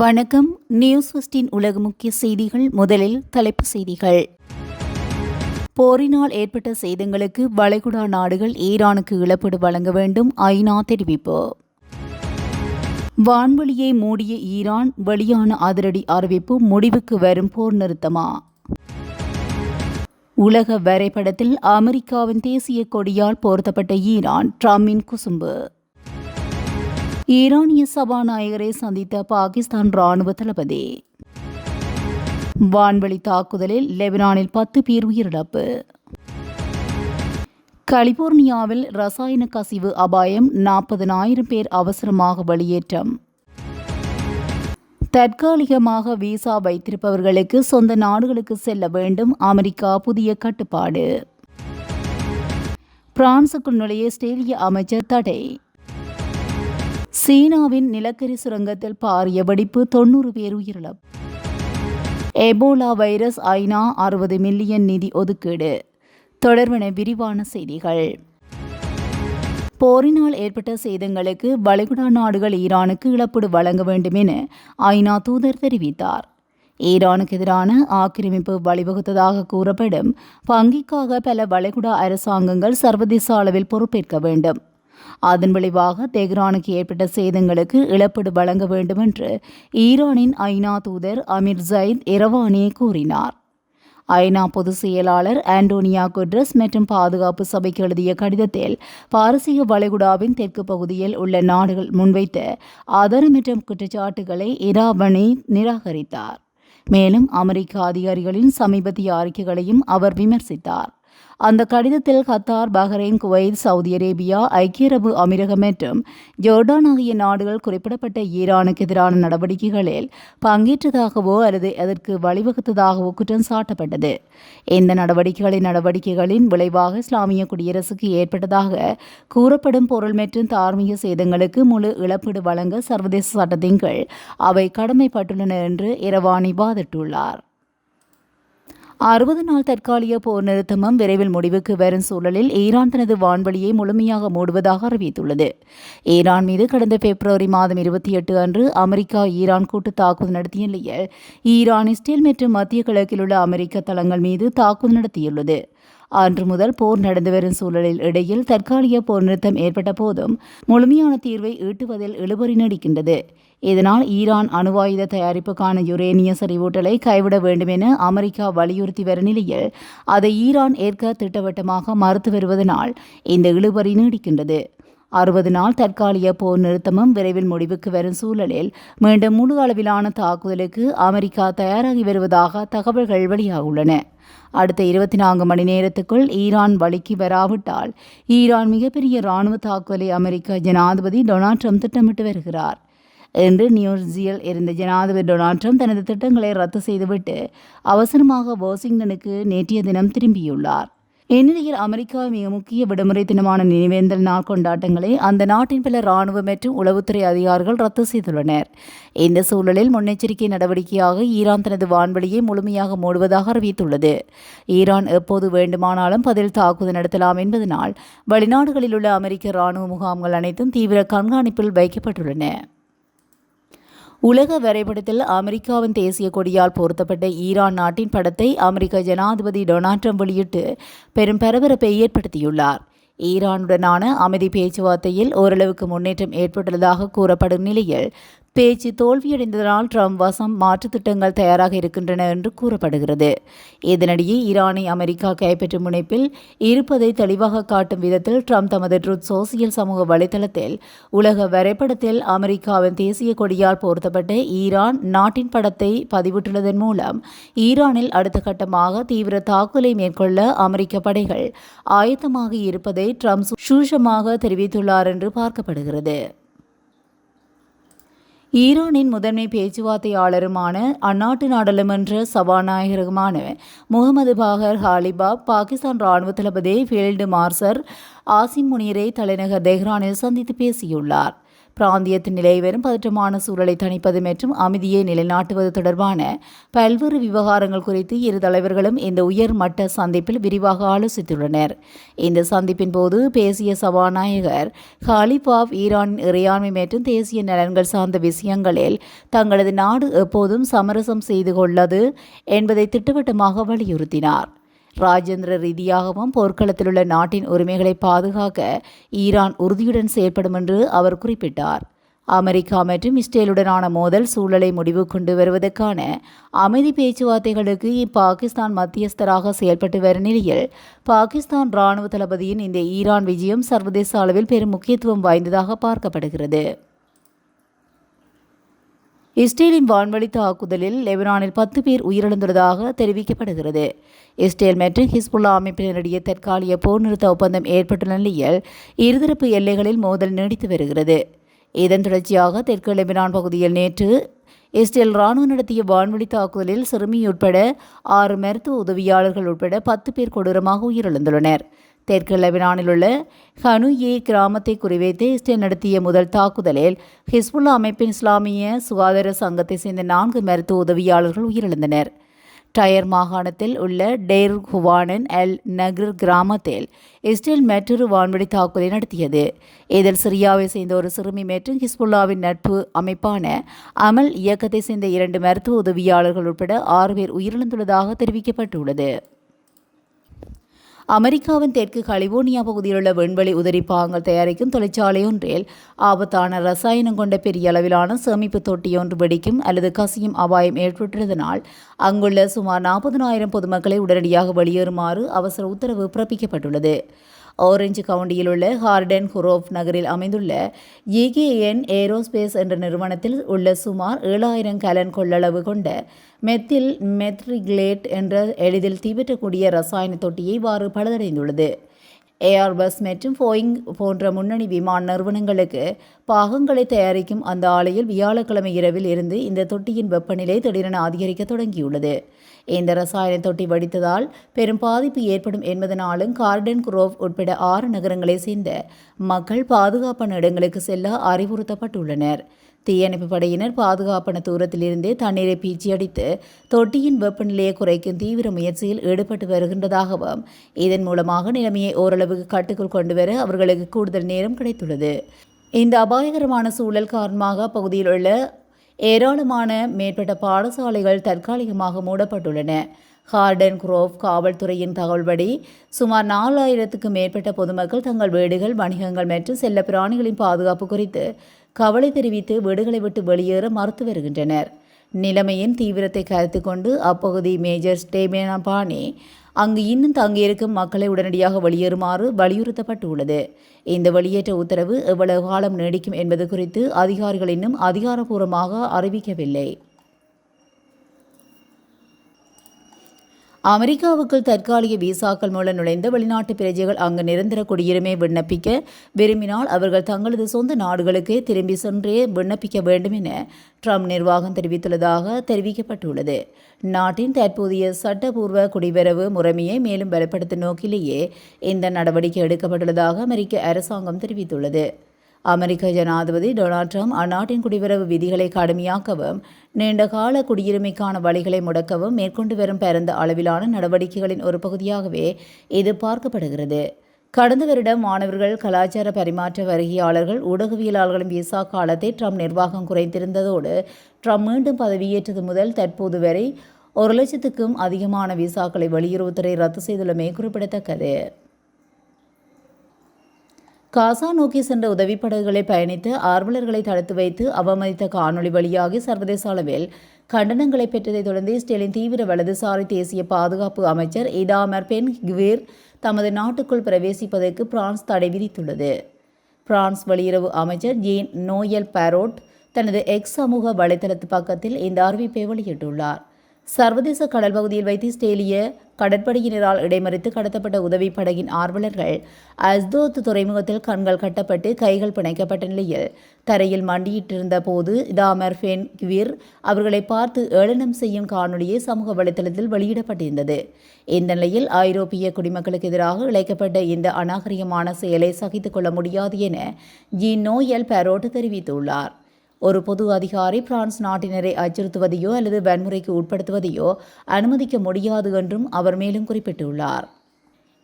வணக்கம். நியூஸ் ஃபர்ஸ்டின் உலக முக்கிய செய்திகள். முதலில் தலைப்புச் செய்திகள். போரினால் ஏற்பட்ட சேதங்களுக்கு வளைகுடா நாடுகள் ஈரானுக்கு இழப்பீடு வழங்க வேண்டும், ஐநா தெரிவிப்பு. வான்வெளியை மூடிய ஈரான், வெளியான அதிரடி அறிவிப்பு, முடிவுக்கு வரும் போர் நிறுத்தமா? உலக வரைபடத்தில் அமெரிக்காவின் தேசிய கொடியால் போர்த்தப்பட்ட ஈரான், ட்ரம்பின் குசும்பு. ஈரானிய சபாநாயகரை சந்தித்த பாகிஸ்தான் ராணுவ தளபதி. வான்வெளி தாக்குதலில் லெபனானில் 10 பேர் உயிரிழப்பு. கலிபோர்னியாவில் ரசாயன கசிவு அபாயம், 40,000 பேர் அவசரமாக வெளியேற்றம். தற்காலிகமாக விசா வைத்திருப்பவர்களுக்கு சொந்த நாடுகளுக்கு செல்ல வேண்டும், அமெரிக்கா புதிய கட்டுப்பாடு. பிரான்சுக்குள் நுழைய ஆஸ்திரேலிய அமைச்சர் தடை. சீனாவின் நிலக்கரி சுரங்கத்தில் பாரிய வெடிப்பு, 90 பேர் உயிரிழப்பு. எபோலா வைரஸ், ஐநா 60 மில்லியன் நிதி ஒதுக்கீடு. தொடர்பான விரிவான செய்திகள். போரினால் ஏற்பட்ட சேதங்களுக்கு வளைகுடா நாடுகள் ஈரானுக்கு இழப்பீடு வழங்க வேண்டும் என ஐநா தூதர் தெரிவித்தார். ஈரானுக்கு எதிரான ஆக்கிரமிப்பு வழிவகுத்ததாக கூறப்படும் பங்கிற்காக பல வளைகுடா அரசாங்கங்கள் சர்வதேச அளவில் பொறுப்பேற்க வேண்டும். அதன் விளைவாக தெஹ்ரானுக்கு ஏற்பட்ட சேதங்களுக்கு இழப்பீடு வழங்க வேண்டும் என்று ஈரானின் ஐநா தூதர் அமீர் ஜயித் இரவானி கூறினார். ஐநா பொதுச் செயலாளர் ஆண்டோனியா குட்ரஸ் மற்றும் பாதுகாப்பு சபைக்கு எழுதிய கடிதத்தில் பாரசீக வளைகுடாவின் தெற்கு பகுதியில் உள்ள நாடுகள் முன்வைத்த ஆதாரமற்ற குற்றச்சாட்டுகளை இரவானி நிராகரித்தார். மேலும் அமெரிக்க அதிகாரிகளின் சமீபத்திய அறிக்கைகளையும் அவர் விமர்சித்தார். அந்த கடிதத்தில் Qatar, Bahrain, Kuwait, Saudi Arabia, ஐக்கிய அரபு அமீரகம் மற்றும் ஜோர்டான் ஆகிய நாடுகள் குறிப்பிடப்பட்ட ஈரானுக்கு எதிரான நடவடிக்கைகளில் பங்கேற்றதாகவோ அல்லது அதற்கு வழிவகுத்ததாகவோ குற்றம் சாட்டப்பட்டது. இந்த நடவடிக்கைகளின் விளைவாக இஸ்லாமிய குடியரசுக்கு ஏற்பட்டதாக கூறப்படும் பொருள் மற்றும் தார்மீக சேதங்களுக்கு முழு இழப்பீடு வழங்க சர்வதேச சட்டத்தின் கீழ் அவை கடமைப்பட்டுள்ளன என்று இரவானி வாதிட்டுள்ளார். 60 நாள் தற்காலிக போர் நிறுத்தமும் விரைவில் முடிவுக்கு வரும் சூழலில் ஈரான் தனது வான்வெளியை முழுமையாக மூடுவதாக அறிவித்துள்ளது. ஈரான் மீது கடந்த பிப்ரவரி மாதம் 28 அன்று அமெரிக்கா ஈரான் கூட்டு தாக்குதல் நடத்திய நிலையில் ஈரான் இஸ்ரேல் மற்றும் மத்திய கிழக்கில் உள்ள அமெரிக்க தளங்கள் மீது தாக்குதல் நடத்தியுள்ளது. அன்று முதல் போர் நடந்து வரும் சூழலில் இடையில் தற்காலிக போர் நிறுத்தம் ஏற்பட்ட போதும் முழுமையான தீர்வை ஈட்டுவதில் இழுபறி நீடிக்கின்றது. இதனால் ஈரான் அணுவாயுத தயாரிப்புக்கான யுரேனிய செறிவூட்டலை கைவிட வேண்டும் என அமெரிக்கா வலியுறுத்தி வரும் நிலையில் அதை ஈரான் ஏற்க திட்டவட்டமாக மறுத்து வருவதனால் இந்த இழுபறி நீடிக்கின்றது. 60 நாள் தற்காலிக போர் நிறுத்தமும் விரைவில் முடிவுக்கு வரும் சூழலில் மீண்டும் முழு அளவிலான தாக்குதலுக்கு அமெரிக்கா தயாராகி வருவதாக தகவல்கள் வெளியாகியுள்ளன. அடுத்த 24 மணி நேரத்துக்குள் ஈரான் வழிக்கு வராவிட்டால் ஈரான் மிகப்பெரிய இராணுவ தாக்குதலை அமெரிக்க ஜனாதிபதி டொனால்ட் ட்ரம்ப் திட்டமிட்டு வருகிறார் என்று நியூஜியில் இருந்த ஜனாதிபதி டொனால்ட் ட்ரம்ப் தனது திட்டங்களை ரத்து செய்துவிட்டு அவசரமாக வாஷிங்டனுக்கு நேற்றைய தினம் திரும்பியுள்ளார். இந்நிலையில் அமெரிக்கா மிக முக்கிய விடுமுறை தினமான நினைவேந்தல் நாள் கொண்டாட்டங்களை அந்த நாட்டின் பல இராணுவ மற்றும் உளவுத்துறை அதிகாரிகள் ரத்து செய்துள்ளனர். இந்த சூழலில் முன்னெச்சரிக்கை நடவடிக்கையாக ஈரான் தனது வான்வெளியை முழுமையாக மூடுவதாக அறிவித்துள்ளது. ஈரான் எப்போது வேண்டுமானாலும் பதில் தாக்குதல் நடத்தலாம் என்பதனால் வெளிநாடுகளில் உள்ள அமெரிக்க இராணுவ முகாம்கள் அனைத்தும் தீவிர கண்காணிப்பில் வைக்கப்பட்டுள்ளன. உலக வரைபடத்தில் அமெரிக்காவின் தேசிய கொடியால் போர்த்தப்பட்ட ஈரான் நாட்டின் படத்தை அமெரிக்க ஜனாதிபதி டொனால்ட் ட்ரம்ப் வெளியிட்டு பெரும் பரபரப்பை ஏற்படுத்தியுள்ளார். ஈரானுடனான அமைதி பேச்சுவார்த்தையில் ஓரளவுக்கு முன்னேற்றம் ஏற்பட்டுள்ளதாக கூறப்படும் நிலையில் பேச்சு தோல்வியடைந்ததனால் ட்ரம்ப் வசம் மாற்று திட்டங்கள் தயாராக இருக்கின்றன என்று கூறப்படுகிறது. இதனிடையே ஈரானை அமெரிக்கா கைப்பற்றும் முனைப்பில் இருப்பதை தெளிவாக காட்டும் விதத்தில் ட்ரம்ப் தமது ட்ரூத் சோசியல் சமூக வலைதளத்தில் உலக வரைபடத்தில் அமெரிக்காவின் தேசிய கொடியால் போர்த்தப்பட்ட ஈரான் நாட்டின் படத்தை பதிவிட்டுள்ளதன் மூலம் ஈரானில் அடுத்த கட்டமாக தீவிர தாக்குதலை மேற்கொள்ள அமெரிக்க படைகள் ஆயத்தமாக இருப்பதை ட்ரம்ப் சூஷமாக தெரிவித்துள்ளார் என்று பார்க்கப்படுகிறது. ஈரானின் முதன்மை பேச்சுவார்த்தையாளருமான அந்நாட்டு நாடாளுமன்ற சபாநாயகருமான முகமது பாகர் ஹாலிபாப் பாகிஸ்தான் ராணுவ தளபதி ஃபீல்டு மார்ஷல் ஆசிம் முனீரை தலைநகர் தெஹ்ரானில் சந்தித்து பேசியுள்ளார். பிராந்தியத்தின் நிலை வரும் பதற்றமான சூழலை தணிப்பது மற்றும் அமைதியை நிலைநாட்டுவது தொடர்பான பல்வேறு விவகாரங்கள் குறித்து இரு தலைவர்களும் இந்த உயர்மட்ட சந்திப்பில் விரிவாக ஆலோசித்துள்ளனர். இந்த சந்திப்பின் போது பேசிய சபாநாயகர் காலிபாவ் ஈரானின் இறையாண்மை மற்றும் தேசிய நலன்கள் சார்ந்த விஷயங்களில் தங்களது நாடு எப்போதும் சமரசம் செய்து கொள்ளது என்பதை திட்டவட்டமாக வலியுறுத்தினார். ராஜேந்திர ரீதியாகவும் போர்க்களத்தில் உள்ள நாட்டின் உரிமைகளை பாதுகாக்க ஈரான் உறுதியுடன் செயல்படும் என்று அவர் குறிப்பிட்டார். அமெரிக்கா மற்றும் இஸ்ரேலுடனான மோதல் சூழலை முடிவு கொண்டு வருவதற்கான அமைதி பேச்சுவார்த்தைகளுக்கு பாகிஸ்தான் மத்தியஸ்தராக செயல்பட்டு வரும் நிலையில் பாகிஸ்தான் இராணுவ தளபதியின் இந்த ஈரான் விஜயம் சர்வதேச அளவில் பெரும் முக்கியத்துவம் வாய்ந்ததாக பார்க்கப்படுகிறது. இஸ்ரேலின் வான்வழி தாக்குதலில் லெபனானில் 10 பேர் உயிரிழந்துள்ளதாக தெரிவிக்கப்படுகிறது. இஸ்ரேல் மற்றும் ஹிஸ்புல்லா அமைப்பினரிடையே தற்காலிக போர் நிறுத்த ஒப்பந்தம் ஏற்பட்டுள்ள நிலையில் இருதரப்பு எல்லைகளில் மோதல் நீடித்து வருகிறது. இதன் தொடர்ச்சியாக தெற்கு லெபனான் பகுதியில் நேற்று இஸ்ரேல் ராணுவம் நடத்திய வான்வழி தாக்குதலில் சிறுமி உட்பட 6 மருத்துவ உதவியாளர்கள் உட்பட 10 பேர் கொடூரமாக உயிரிழந்துள்ளனர். தெற்கு லெபனானில் உள்ள ஹனுயே கிராமத்தை குறிவைத்து இஸ்ரேல் நடத்திய முதல் தாக்குதலில் ஹிஸ்புல்லா அமைப்பின் இஸ்லாமிய சுகாதார சங்கத்தை சேர்ந்த 4 மருத்துவ உதவியாளர்கள் உயிரிழந்தனர். டயர் மாகாணத்தில் உள்ள டெய்ர் ஹுவானன் அல் நக்ர் கிராமத்தில் இஸ்ரேல் மற்றொரு வான்வழி தாக்குதலை நடத்தியது. இதில் சிரியாவை சேர்ந்த ஒரு சிறுமி மற்றும் ஹிஸ்புல்லாவின் நட்பு அமைப்பான அமல் இயக்கத்தை சேர்ந்த 2 மருத்துவ உதவியாளர்கள் உட்பட 6 பேர் உயிரிழந்துள்ளதாக தெரிவிக்கப்பட்டுள்ளது. அமெரிக்காவின் தெற்கு கலிபோர்னியா பகுதியில் உள்ள விண்வெளி உதிரி பாகங்கள் தயாரிக்கும் தொழிற்சாலை ஒன்றில் ஆபத்தான ரசாயனம் கொண்ட பெரிய அளவிலான சேமிப்பு தொட்டியொன்று வெடிக்கும் அல்லது கசியும் அபாயம் ஏற்பட்டுள்ளதனால் அங்குள்ள சுமார் 40,000 பொதுமக்களை உடனடியாக வெளியேறுமாறு அவசர உத்தரவு பிறப்பிக்கப்பட்டுள்ளது. ஆரஞ்சு கவுண்டியில் உள்ள ஹார்டன் ஹுரோப் நகரில் அமைந்துள்ள ஏகேஎன் ஏரோஸ்பேஸ் என்ற நிறுவனத்தில் உள்ள சுமார் 7,000 கேலன் கொள்ளளவு கொண்ட மெத்தில் மெத்ரிக்லேட் என்ற எளிதில் தீப்பற்றக்கூடிய ரசாயன தொட்டியை இவ்வாறு பழுதடைந்துள்ளது. ஏர்பஸ் மற்றும் போயிங் போன்ற முன்னணி விமான நிறுவனங்களுக்கு பாகங்களை தயாரிக்கும் அந்த ஆலையில் வியாழக்கிழமை இரவில் இருந்து இந்த தொட்டியின் வெப்பநிலை திடீரென அதிகரிக்க தொடங்கியுள்ளது. இந்த ரசாயன தொட்டி வெடித்ததால் பெரும் பாதிப்பு ஏற்படும் என்பதனாலும் கார்டன் குரோவ் உட்பட 6 நகரங்களை சேர்ந்த மக்கள் பாதுகாப்பான இடங்களுக்கு செல்ல அறிவுறுத்தப்பட்டுள்ளனர். தீயணைப்பு படையினர் பாதுகாப்பான தூரத்திலிருந்தே தண்ணீரை பீச்சியடித்து தொட்டியின் வெப்பநிலையை குறைக்கும் தீவிர முயற்சியில் ஈடுபட்டு வருகின்றதாகவும் இதன் மூலமாக நிலைமையை ஓரளவுக்கு கட்டுக்குள் கொண்டுவர அவர்களுக்கு கூடுதல் நேரம் கிடைத்துள்ளது. இந்த அபாயகரமான சூழல் காரணமாக அப்பகுதியில் உள்ள ஏராளமான மேற்பட்ட பாடசாலைகள் தற்காலிகமாக மூடப்பட்டுள்ளன. ஹார்டன் குரோவ் காவல்துறையின் தகவல்படி சுமார் 4,000க்கும் மேற்பட்ட பொதுமக்கள் தங்கள் வீடுகள், வணிகங்கள் மற்றும் செல்ல பிராணிகளின் பாதுகாப்பு குறித்து கவலை தெரிவித்து வீடுகளை விட்டு வெளியேற மறுத்து வருகின்றனர். நிலைமையின் தீவிரத்தை கருத்தில் கொண்டு அப்பகுதி மேஜர் ஸ்டேபேனா பாணி அங்கு இன்னும் தங்கியிருக்கும் மக்களை உடனடியாக வெளியேறுமாறு வலியுறுத்தப்பட்டுள்ளது. இந்த வெளியேற்ற உத்தரவு எவ்வளவு காலம் நீடிக்கும் என்பது குறித்து அதிகாரிகள் இன்னும் அதிகாரப்பூர்வமாக அறிவிக்கவில்லை. அமெரிக்காவுக்குள் தற்காலிக விசாக்கள் மூலம் நுழைந்த வெளிநாட்டு பிரஜைகள் அங்கு நிரந்தர குடியுரிமை விண்ணப்பிக்க விரும்பினால் அவர்கள் தங்களது சொந்த நாடுகளுக்கே திரும்பி சென்றே விண்ணப்பிக்க வேண்டும் என ட்ரம்ப் நிர்வாகம் தெரிவித்துள்ளதாக தெரிவிக்கப்பட்டுள்ளது. நாட்டின் தற்போதைய சட்டப்பூர்வ குடிவரவு முறைமையை மேலும் பலப்படுத்தும் நோக்கிலேயே இந்த நடவடிக்கை எடுக்கப்பட்டுள்ளதாக அமெரிக்க அரசாங்கம் தெரிவித்துள்ளது. அமெரிக்க ஜனாதிபதி டொனால்ட் ட்ரம்ப் அந்நாட்டின் குடிவரவு விதிகளை கடுமையாக்கவும் நீண்டகால குடியுரிமைக்கான வழிகளை முடக்கவும் மேற்கொண்டு வரும் பரந்த அளவிலான நடவடிக்கைகளின் ஒரு பகுதியாகவே இது பார்க்கப்படுகிறது. கடந்த வருடம் மாணவர்கள், கலாச்சார பரிமாற்ற வருகையாளர்கள், ஊடகவியலாளர்களின் விசா காலத்தை ட்ரம்ப் நிர்வாகம் குறைத்திருந்ததோடு ட்ரம்ப் மீண்டும் பதவியேற்றது முதல் தற்போது வரை 1,00,000க்கும் அதிகமான விசாக்களை வெளியுறவுத்துறை ரத்து செய்துள்ளமை குறிப்பிடத்தக்கது. காசா நோக்கி சென்ற உதவிப்படகுகளை பயணித்து ஆர்வலர்களை தடுத்து வைத்து அவமதித்த காணொலி வழியாகி சர்வதேச அளவில் கண்டனங்களை பெற்றதைத் தொடர்ந்து இஸ்ரேலின் தீவிர வலதுசாரி தேசிய பாதுகாப்பு அமைச்சர் இடாமர் பென் கிவீர் தமது நாட்டுக்குள் பிரவேசிப்பதற்கு பிரான்ஸ் தடை விதித்துள்ளது. பிரான்ஸ் வெளியுறவு அமைச்சர் ஜீன் நோயல் பாரோட் தனது எக்ஸ் சமூக வலைதளத்து பக்கத்தில் இந்த அறிவிப்பை வெளியிட்டுள்ளார். சர்வதேச கடல் பகுதியில் வைத்து இஸ்ரேலிய கடற்படையினரால் இடைமறித்து கடத்தப்பட்ட உதவி படகின் ஆர்வலர்கள் அஸ்தோத் துறைமுகத்தில் கண்கள் கட்டப்பட்டு கைகள் பிணைக்கப்பட்ட நிலையில் தரையில் மண்டியிட்டிருந்த போது இதாமர் பென் கிவிர் அவர்களை பார்த்து ஏளனம் செய்யும் காணொலியை சமூக வலைதளத்தில் வெளியிடப்பட்டிருந்தது. இந்த நிலையில் ஐரோப்பிய குடிமக்களுக்கு எதிராக இழைக்கப்பட்ட இந்த அநாகரிகமான செயலை சகித்துக் கொள்ள முடியாது என ஜீன் நோயல் பெரோட் தெரிவித்துள்ளார். ஒரு பொது அதிகாரி பிரான்ஸ் நாட்டினரை அச்சுறுத்துவதையோ அல்லது வன்முறைக்கு உட்படுத்துவதையோ அனுமதிக்க முடியாது என்றும் அவர் மேலும் குறிப்பிட்டுள்ளார்.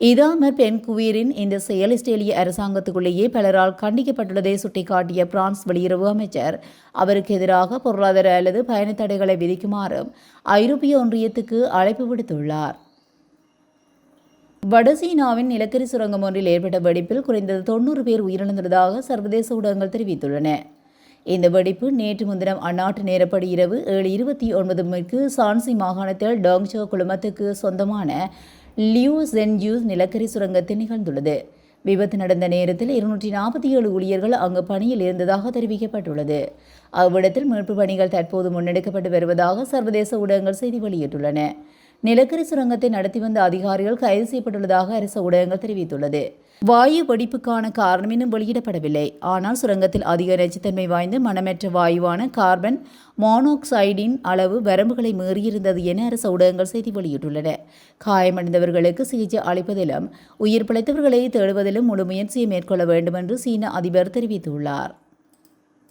இதாமர் பென் குவீரின் இந்த செயல் இஸ்ரேலிய அரசாங்கத்துக்குள்ளேயே பலரால் கண்டிக்கப்பட்டுள்ளதை சுட்டிக்காட்டிய பிரான்ஸ் வெளியுறவு அமைச்சர் அவருக்கு எதிராக பொருளாதார அல்லது பயண தடைகளை விதிக்குமாறும் ஐரோப்பிய ஒன்றியத்துக்கு அழைப்பு விடுத்துள்ளார். வடசீனாவின் நிலக்கரி சுரங்கம் ஒன்றில் ஏற்பட்ட வெடிப்பில் குறைந்தது 90 பேர் உயிரிழந்துள்ளதாக சர்வதேச ஊடகங்கள் தெரிவித்துள்ளன. இந்த வெடிப்பு நேற்று முன்தினம் அந்நாட்டு நேரப்படி இரவு 7:29 சான்சி மாகாணத்தில் டாங்சோ குழுமத்துக்கு சொந்தமான லியூ சென்ஜூஸ் நிலக்கரி சுரங்கத்தில் நிகழ்ந்துள்ளது. விபத்து நடந்த நேரத்தில் 247 ஊழியர்கள் அங்கு பணியில் இருந்ததாக தெரிவிக்கப்பட்டுள்ளது. அவ்விடத்தில் மீட்பு பணிகள் தற்போது முன்னெடுக்கப்பட்டு வருவதாக சர்வதேச ஊடகங்கள் செய்தி வெளியிட்டுள்ளன. நிலக்கரி சுரங்கத்தை நடத்தி வந்த அதிகாரிகள் கைது செய்யப்பட்டுள்ளதாக அரசு ஊடகங்கள் தெரிவித்துள்ளது. வாயு வெடிப்புக்கான காரணம் இன்னும் வெளியிடப்படவில்லை. ஆனால் சுரங்கத்தில் அதிக நச்சுத்தன்மை வாய்ந்த மணமற்ற வாயுவான கார்பன் மோனாக்சைடின் அளவு வரம்புகளை மீறியிருந்தது என அரசு ஊடகங்கள் செய்தி வெளியிட்டுள்ளன. காயமடைந்தவர்களுக்கு சிகிச்சை அளிப்பதிலும் உயிர் பிழைத்தவர்களை தேடுவதிலும் முழு முயற்சியை மேற்கொள்ள வேண்டும் என்று சீன அதிபர் தெரிவித்துள்ளார்.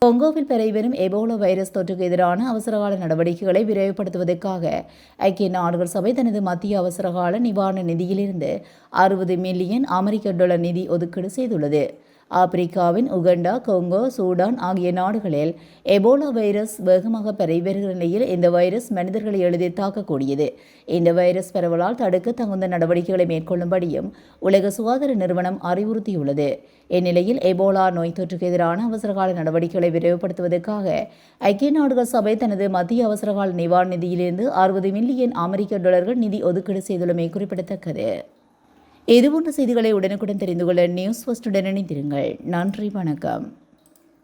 கொங்கோவில் பரவிவரும் எபோலா வைரஸ் தொற்றுக்கு எதிரான அவசரகால நடவடிக்கைகளை விரைவுபடுத்துவதற்காக ஐக்கிய நாடுகள் சபை தனது மத்திய அவசரகால நிவாரண நிதியிலிருந்து $60 மில்லியன் நிதி ஒதுக்கீடு செய்துள்ளது. ஆப்பிரிக்காவின் உகண்டா, கொங்கோ, சூடான் ஆகிய நாடுகளில் எபோலா வைரஸ் வேகமாக பரவி வருகிற நிலையில் இந்த வைரஸ் மனிதர்களை எளிதில் தாக்கக்கூடியது. இந்த வைரஸ் பரவலால் தடுக்க தகுந்த நடவடிக்கைகளை மேற்கொள்ளும்படியும் உலக சுகாதார நிறுவனம் அறிவுறுத்தியுள்ளது. இந்நிலையில் எபோலா நோய் தொற்றுக்கு எதிரான அவசரகால நடவடிக்கைகளை விரைவுபடுத்துவதற்காக ஐக்கிய நாடுகள் சபை தனது மத்திய அவசரகால நிவாரண நிதியிலிருந்து $60 மில்லியன் நிதி ஒதுக்கீடு செய்துள்ளமை குறிப்பிடத்தக்கது. இதுபோன்ற செய்திகளை உடனுக்குடன் தெரிந்து கொள்ள நியூஸ் ஃபர்ஸ்டுடன் இணைந்திருங்கள். நன்றி, வணக்கம்.